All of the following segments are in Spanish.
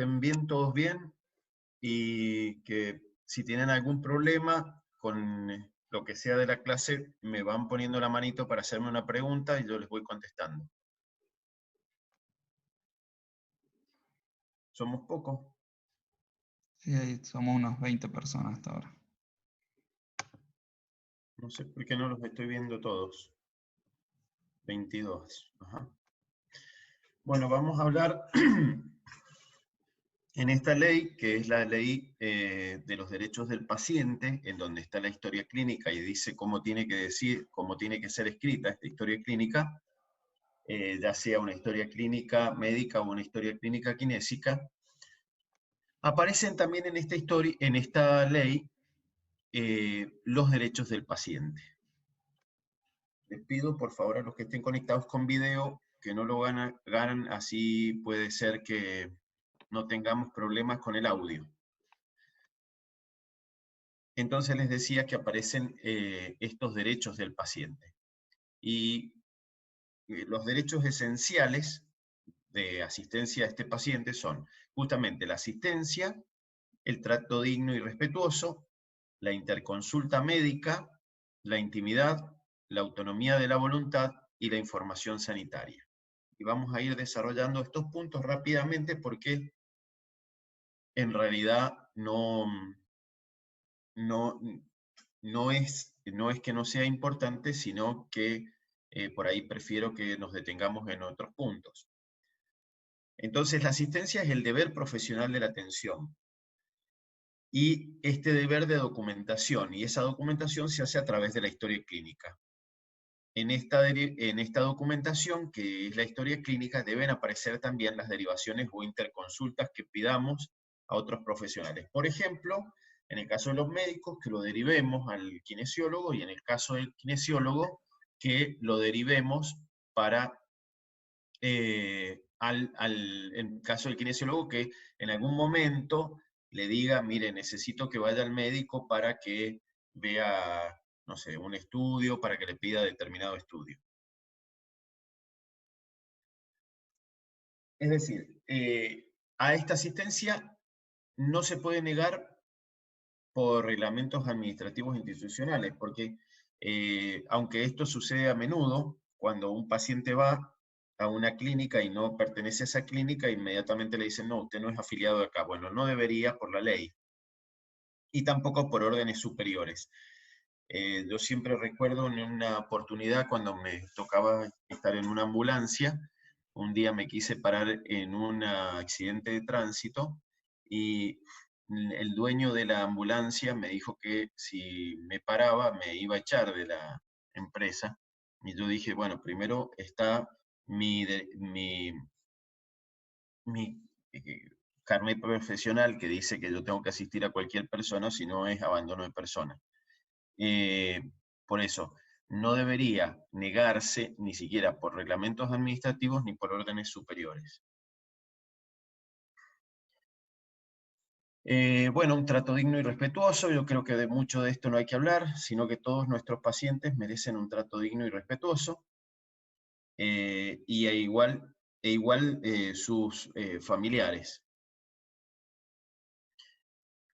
estén bien, todos bien, y que si tienen algún problema con lo que sea de la clase, me van poniendo la manito para hacerme una pregunta y yo les voy contestando. ¿Somos pocos? Sí, ahí somos unos 20 personas hasta ahora. No sé por qué no los estoy viendo todos. 22. Ajá. Bueno, vamos a hablar en esta ley, que es la ley de los derechos del paciente, en donde está la historia clínica y dice cómo tiene que decir, cómo tiene que ser escrita esta historia clínica, ya sea una historia clínica médica o una historia clínica kinésica. Aparecen también en esta historia, en esta ley, los derechos del paciente. Les pido, por favor, a los que estén conectados con video, que no lo ganan, así puede ser que no tengamos problemas con el audio. Entonces les decía que aparecen estos derechos del paciente. Y los derechos esenciales de asistencia a este paciente son justamente la asistencia, el trato digno y respetuoso, la interconsulta médica, la intimidad, la autonomía de la voluntad y la información sanitaria. Y vamos a ir desarrollando estos puntos rápidamente porque en realidad no es que no sea importante, sino que por ahí prefiero que nos detengamos en otros puntos. Entonces, la asistencia es el deber profesional de la atención. Y este deber de documentación, y esa documentación se hace a través de la historia clínica. En esta documentación, que es la historia clínica, deben aparecer también las derivaciones o interconsultas que pidamos a otros profesionales. Por ejemplo, en el caso de los médicos, que lo derivemos al kinesiólogo, y en el caso del kinesiólogo, que lo derivemos para, en el caso del kinesiólogo, que en algún momento le diga, mire, necesito que vaya al médico para que vea, no sé, un estudio, para que le pida determinado estudio. Es decir, a esta asistencia no se puede negar por reglamentos administrativos institucionales, porque aunque esto sucede a menudo, cuando un paciente va a una clínica y no pertenece a esa clínica, inmediatamente le dicen, no, usted no es afiliado de acá. Bueno, no debería por la ley, y tampoco por órdenes superiores. Yo siempre recuerdo en una oportunidad cuando me tocaba estar en una ambulancia, un día me quise parar en un accidente de tránsito y el dueño de la ambulancia me dijo que si me paraba me iba a echar de la empresa. Y yo dije, bueno, primero está mi carnet profesional que dice que yo tengo que asistir a cualquier persona, si no es abandono de persona. Por eso, no debería negarse ni siquiera por reglamentos administrativos ni por órdenes superiores. Bueno, un trato digno y respetuoso, yo creo que de mucho de esto no hay que hablar, sino que todos nuestros pacientes merecen un trato digno y respetuoso, y igual sus familiares.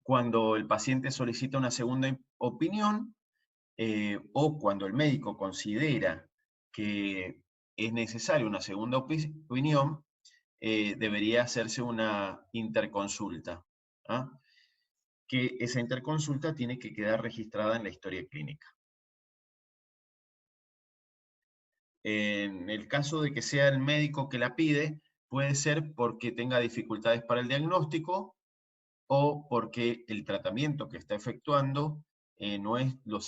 Cuando el paciente solicita una segunda opinión, o cuando el médico considera que es necesaria una segunda opinión, debería hacerse una interconsulta, ¿ah? Que esa interconsulta tiene que quedar registrada en la historia clínica. En el caso de que sea el médico que la pide, puede ser porque tenga dificultades para el diagnóstico o porque el tratamiento que está efectuando no es lo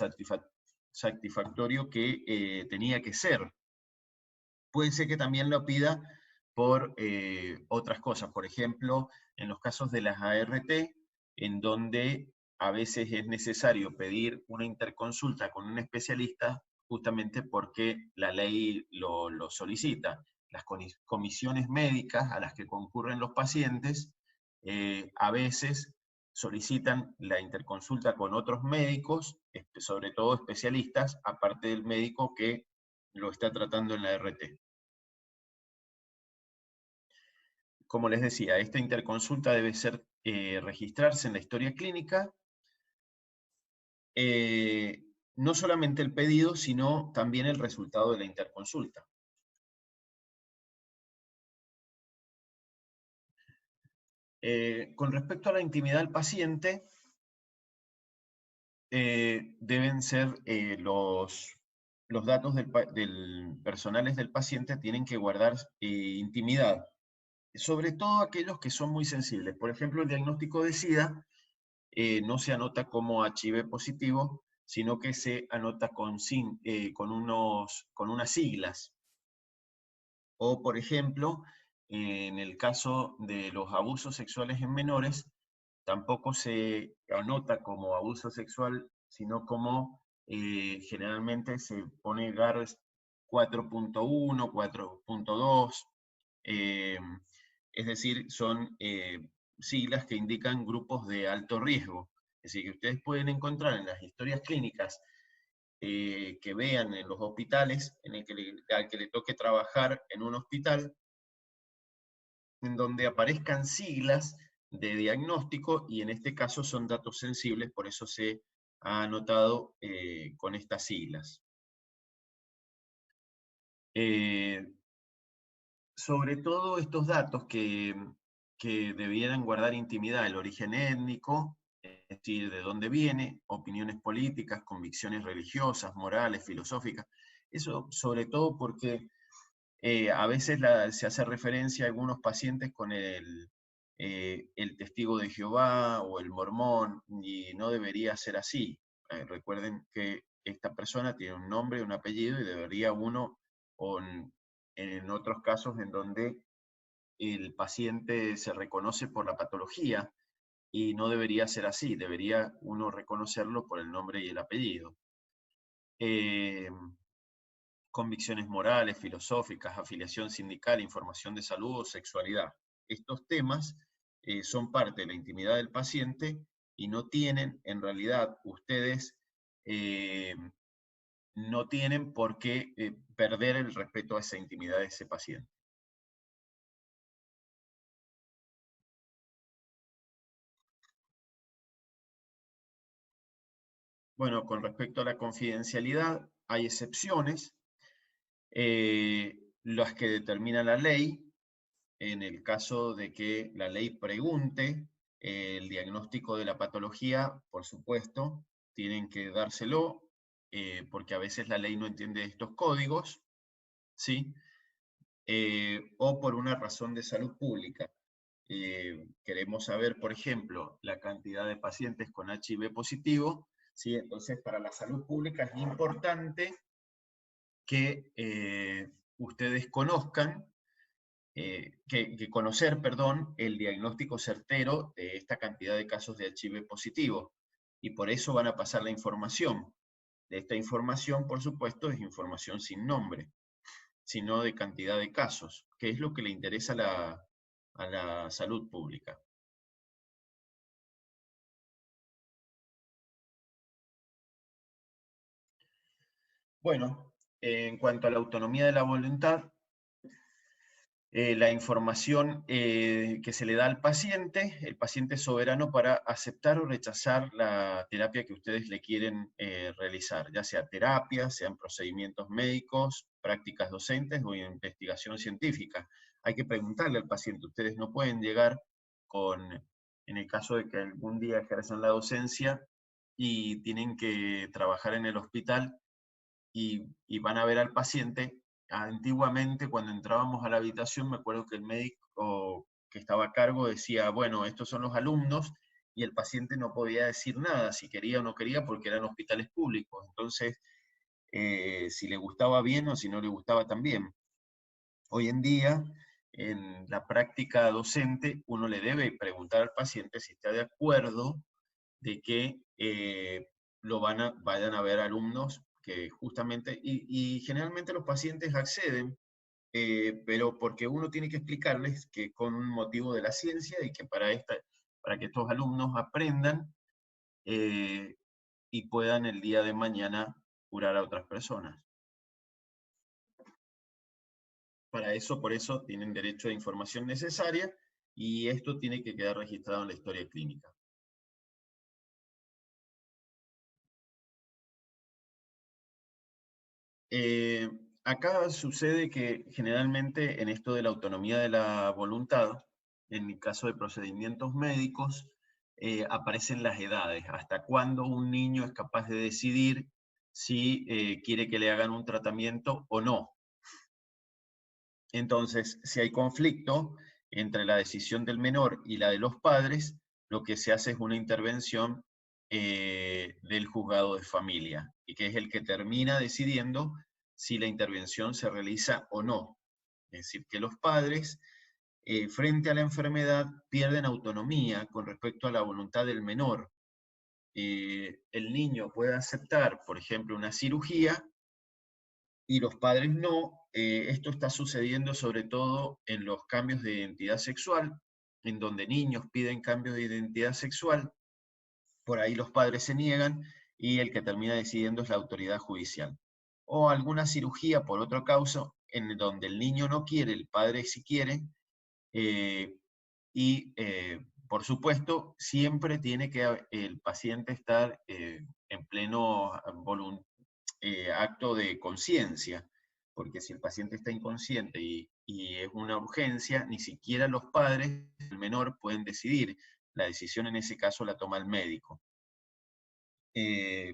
satisfactorio que tenía que ser. Puede ser que también lo pida por otras cosas, por ejemplo, en los casos de las ART, en donde a veces es necesario pedir una interconsulta con un especialista justamente porque la ley lo solicita. Las comisiones médicas a las que concurren los pacientes a veces solicitan la interconsulta con otros médicos, sobre todo especialistas, aparte del médico que lo está tratando en la ART. como les decía, esta interconsulta debe registrarse en la historia clínica, no solamente el pedido, sino también el resultado de la interconsulta. Con respecto a la intimidad del paciente, deben ser los datos personales del paciente tienen que guardar intimidad, sobre todo aquellos que son muy sensibles. Por ejemplo, el diagnóstico de SIDA no se anota como HIV positivo, sino que se anota con unas siglas. O, por ejemplo, en el caso de los abusos sexuales en menores, tampoco se anota como abuso sexual, sino como generalmente se pone GARS 4.1, 4.2, es decir, son siglas que indican grupos de alto riesgo. Es decir, que ustedes pueden encontrar en las historias clínicas que vean en los hospitales, al que le toque trabajar en un hospital, en donde aparezcan siglas de diagnóstico, y en este caso son datos sensibles, por eso se ha anotado con estas siglas. Sobre todo estos datos que debieran guardar intimidad, el origen étnico, es decir, de dónde viene, opiniones políticas, convicciones religiosas, morales, filosóficas, eso sobre todo porque a veces se hace referencia a algunos pacientes con el testigo de Jehová o el mormón, y no debería ser así. Recuerden que esta persona tiene un nombre, un apellido, y debería uno, o en otros casos en donde el paciente se reconoce por la patología, y no debería ser así, debería uno reconocerlo por el nombre y el apellido. Convicciones morales, filosóficas, afiliación sindical, información de salud o sexualidad. Estos temas son parte de la intimidad del paciente y no tienen, en realidad, ustedes no tienen por qué perder el respeto a esa intimidad de ese paciente. Bueno, con respecto a la confidencialidad, hay excepciones, las que determina la ley. En el caso de que la ley pregunte el diagnóstico de la patología, por supuesto, tienen que dárselo, porque a veces la ley no entiende estos códigos, ¿sí? O por una razón de salud pública. Queremos saber, por ejemplo, la cantidad de pacientes con HIV positivo, ¿sí? Entonces, para la salud pública es importante que ustedes conozcan conocer, perdón, el diagnóstico certero de esta cantidad de casos de HIV positivo. Y por eso van a pasar la información. Esta información, por supuesto, es información sin nombre, sino de cantidad de casos, que es lo que le interesa a la salud pública. Bueno, en cuanto a la autonomía de la voluntad, la información que se le da al paciente, el paciente es soberano para aceptar o rechazar la terapia que ustedes le quieren realizar, ya sea terapia, sean procedimientos médicos, prácticas docentes o investigación científica. Hay que preguntarle al paciente, ustedes no pueden llegar en el caso de que algún día ejerzan la docencia y tienen que trabajar en el hospital y van a ver al paciente. Antiguamente, cuando entrábamos a la habitación, me acuerdo que el médico que estaba a cargo decía, bueno, estos son los alumnos, y el paciente no podía decir nada, si quería o no quería, porque eran hospitales públicos. Entonces, si le gustaba bien o si no le gustaba también. Hoy en día, en la práctica docente, uno le debe preguntar al paciente si está de acuerdo de que vayan a ver alumnos que justamente, y generalmente los pacientes acceden, pero porque uno tiene que explicarles que con un motivo de la ciencia y que para que estos alumnos aprendan y puedan el día de mañana curar a otras personas. Para eso, por eso, tienen derecho a información necesaria y esto tiene que quedar registrado en la historia clínica. Eh, Acá sucede que generalmente en esto de la autonomía de la voluntad, en el caso de procedimientos médicos, aparecen las edades, hasta cuándo un niño es capaz de decidir si quiere que le hagan un tratamiento o no. Entonces, si hay conflicto entre la decisión del menor y la de los padres, lo que se hace es una intervención del juzgado de familia, y que es el que termina decidiendo si la intervención se realiza o no. Es decir, que los padres, frente a la enfermedad, pierden autonomía con respecto a la voluntad del menor. El niño puede aceptar, por ejemplo, una cirugía, y los padres no. Esto está sucediendo sobre todo en los cambios de identidad sexual, en donde niños piden cambios de identidad sexual, por ahí los padres se niegan y el que termina decidiendo es la autoridad judicial. O alguna cirugía por otro causa, en donde el niño no quiere, el padre sí quiere, eh, y por supuesto siempre tiene que el paciente estar en pleno acto de conciencia, porque si el paciente está inconsciente y es una urgencia, ni siquiera los padres, el menor, pueden decidir. La decisión en ese caso la toma el médico.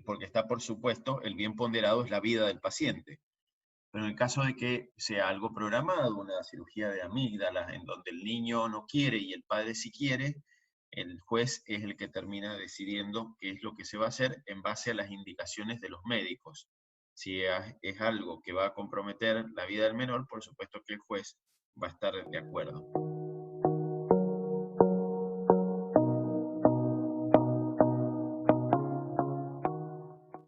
Porque está, por supuesto, el bien ponderado es la vida del paciente. Pero en el caso de que sea algo programado, una cirugía de amígdalas, en donde el niño no quiere y el padre sí quiere, el juez es el que termina decidiendo qué es lo que se va a hacer en base a las indicaciones de los médicos. Si es algo que va a comprometer la vida del menor, por supuesto que el juez va a estar de acuerdo.